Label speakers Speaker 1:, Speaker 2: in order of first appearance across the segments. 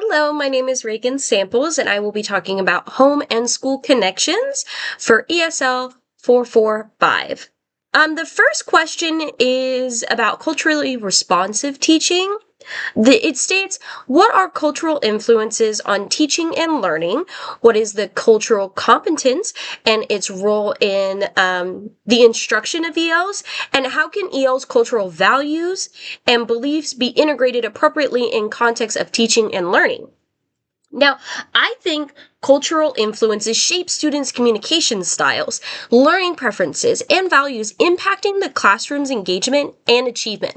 Speaker 1: Hello, my name is Reagan Samples, and I will be talking about home and school connections for ESL 445. The first question is about culturally responsive teaching. It states, what are cultural influences on teaching and learning? What is the cultural competence and its role in the instruction of ELs? And how can ELs' cultural values and beliefs be integrated appropriately in context of teaching and learning? Now, I think cultural influences shape students' communication styles, learning preferences, and values, impacting the classroom's engagement and achievement.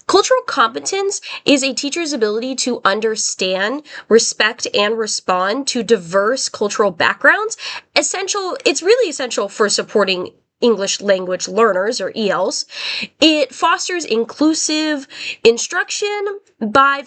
Speaker 1: Cultural competence is a teacher's ability to understand, respect, and respond to diverse cultural backgrounds. It's really essential for supporting English language learners, or ELs. It fosters inclusive instruction by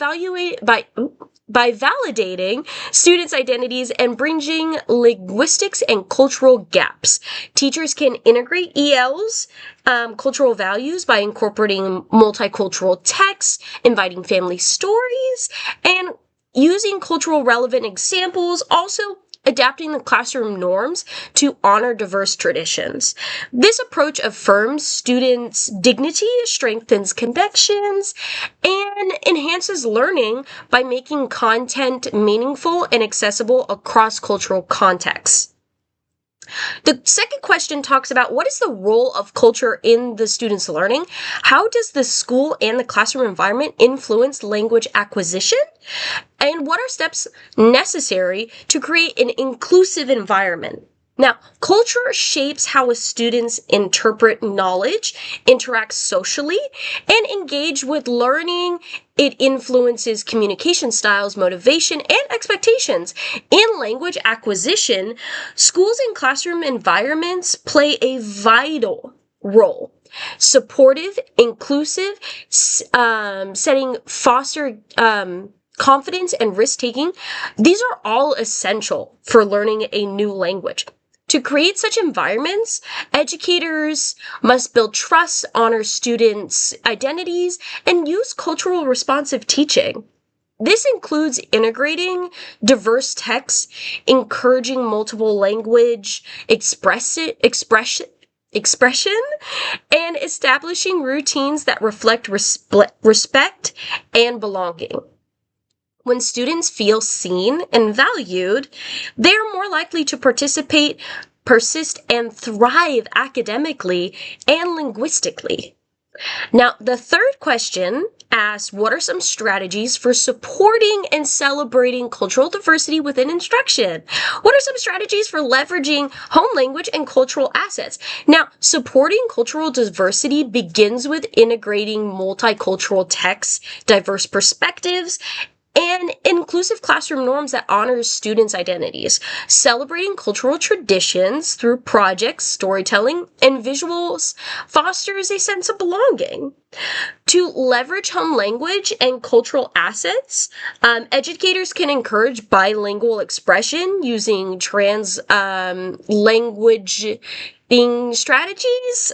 Speaker 1: validating students' identities and bridging linguistics and cultural gaps. Teachers can integrate ELs' cultural values by incorporating multicultural texts, inviting family stories, and using cultural relevant examples, also adapting the classroom norms to honor diverse traditions. This approach affirms students' dignity, strengthens connections, and enhances learning by making content meaningful and accessible across cultural contexts. The second question talks about, what is the role of culture in the student's learning? How does the school and the classroom environment influence language acquisition? And what are steps necessary to create an inclusive environment? Now, culture shapes how students interpret knowledge, interact socially, and engage with learning. It influences communication styles, motivation, and expectations. In language acquisition, schools and classroom environments play a vital role. Supportive, inclusive, foster confidence and risk-taking. These are all essential for learning a new language. To create such environments, educators must build trust, honor students' identities, and use cultural responsive teaching. This includes integrating diverse texts, encouraging multiple language expression, and establishing routines that reflect respect and belonging. When students feel seen and valued, they are more likely to participate, persist, and thrive academically and linguistically. Now, the third question asks, what are some strategies for supporting and celebrating cultural diversity within instruction? What are some strategies for leveraging home language and cultural assets? Now, supporting cultural diversity begins with integrating multicultural texts, diverse perspectives, and inclusive classroom norms that honors students' identities. Celebrating cultural traditions through projects, storytelling, and visuals fosters a sense of belonging. To leverage home language and cultural assets, educators can encourage bilingual expression using language strategies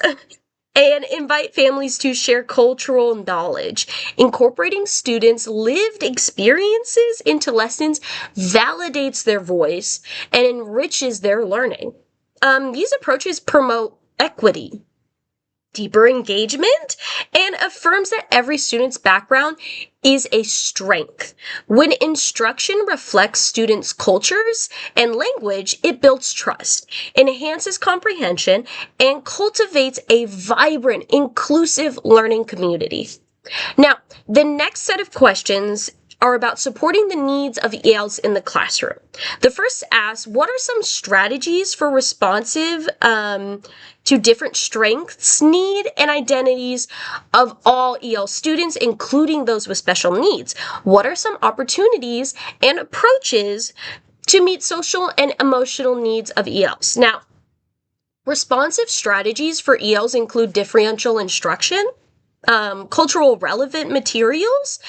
Speaker 1: and invite families to share cultural knowledge. Incorporating students' lived experiences into lessons validates their voice and enriches their learning. These approaches promote equity, deeper engagement, and affirms that every student's background is a strength. When instruction reflects students' cultures and language, it builds trust, enhances comprehension, and cultivates a vibrant, inclusive learning community. Now, the next set of questions are about supporting the needs of ELs in the classroom. The first asks, what are some strategies for responsive to different strengths, need, and identities of all EL students, including those with special needs? What are some opportunities and approaches to meet social and emotional needs of ELs? Now, responsive strategies for ELs include differential instruction, cultural relevant materials,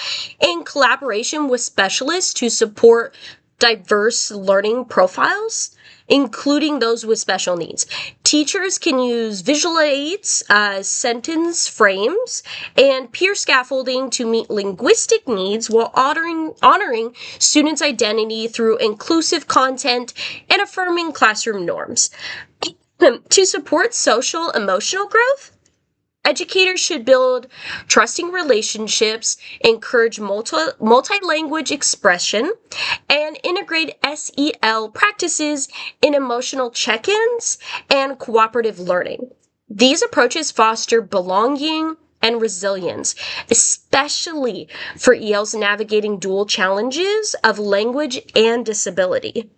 Speaker 1: and collaboration with specialists to support diverse learning profiles. including those with special needs. Teachers can use visual aids, sentence frames, and peer scaffolding to meet linguistic needs while honoring students' identity through inclusive content and affirming classroom norms. To support social emotional growth, educators should build trusting relationships, encourage multi-language expression, and integrate SEL practices in emotional check-ins and cooperative learning. These approaches foster belonging and resilience, especially for ELs navigating dual challenges of language and disability.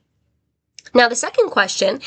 Speaker 1: Now, the second question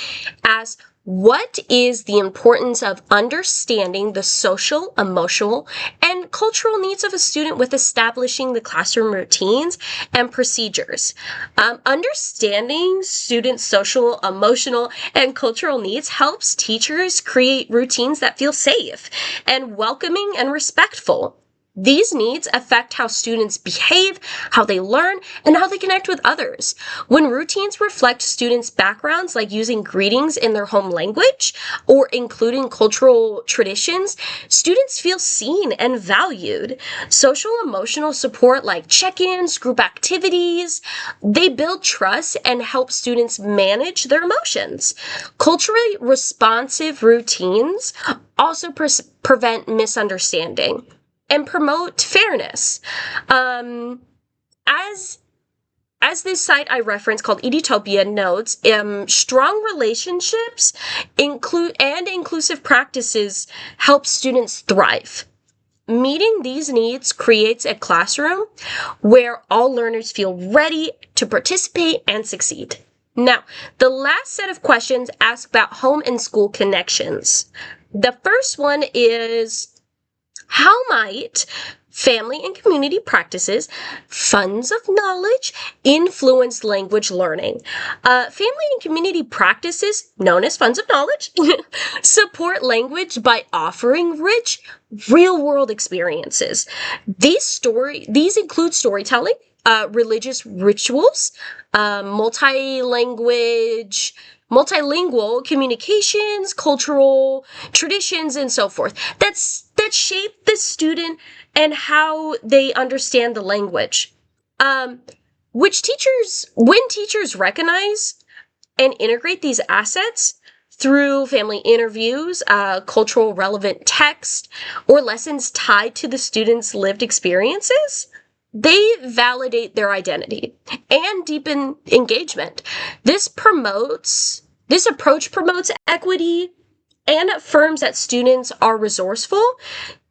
Speaker 1: asks, what is the importance of understanding the social, emotional, and cultural needs of a student with establishing the classroom routines and procedures? Understanding students' social, emotional, and cultural needs helps teachers create routines that feel safe and welcoming and respectful. These needs affect how students behave, how they learn, and how they connect with others. When routines reflect students' backgrounds, like using greetings in their home language or including cultural traditions, students feel seen and valued. Social emotional support like check-ins, group activities, they build trust and help students manage their emotions. Culturally responsive routines also prevent misunderstanding and promote fairness. As this site I reference called Edutopia notes, strong relationships and inclusive practices help students thrive. Meeting these needs creates a classroom where all learners feel ready to participate and succeed. Now, the last set of questions ask about home and school connections. The first one is, how might family and community practices, funds of knowledge, influence language learning? Family and community practices, known as funds of knowledge, support language by offering rich, real-world experiences. These include storytelling, religious rituals, multilingual communications, cultural traditions, and so forth that shape the student and how they understand the language. When teachers recognize and integrate these assets through family interviews, cultural relevant text, or lessons tied to the students' lived experiences, they validate their identity and deepen engagement. This approach promotes equity and affirms that students are resourceful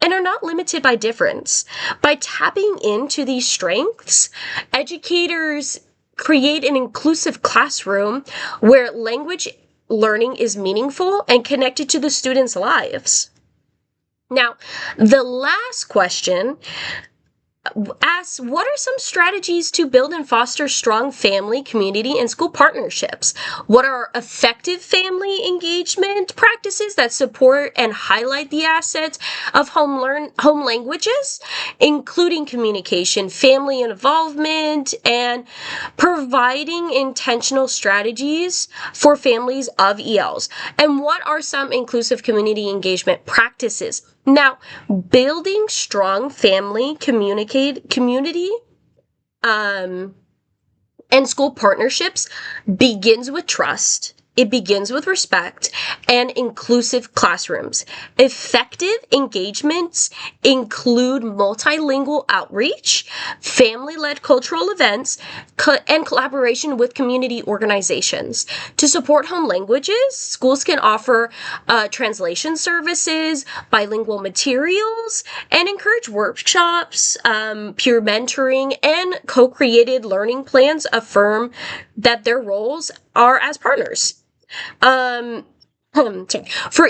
Speaker 1: and are not limited by difference. By tapping into these strengths, educators create an inclusive classroom where language learning is meaningful and connected to the students' lives. Now, the last question asks, what are some strategies to build and foster strong family, community, and school partnerships? What are effective family engagement practices that support and highlight the assets of home languages, including communication, family involvement, and providing intentional strategies for families of ELs? And what are some inclusive community engagement practices? Now, building strong family, community, and school partnerships begins with trust. It begins with respect and inclusive classrooms. Effective engagements include multilingual outreach, family-led cultural events, and collaboration with community organizations. To support home languages, schools can offer translation services, bilingual materials, and encourage workshops, peer mentoring, and co-created learning plans affirm that their roles are as partners. For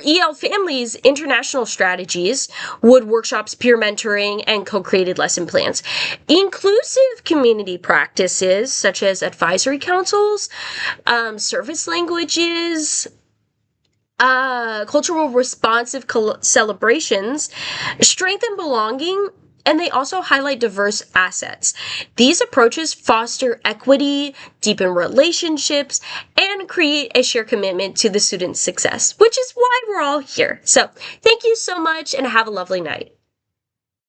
Speaker 1: EL families, international strategies, wood workshops, peer mentoring, and co-created lesson plans. Inclusive community practices, such as advisory councils, service languages, cultural responsive celebrations, strengthen belonging and they also highlight diverse assets. These approaches foster equity, deepen relationships, and create a shared commitment to the student's success, which is why we're all here. So thank you so much and have a lovely night.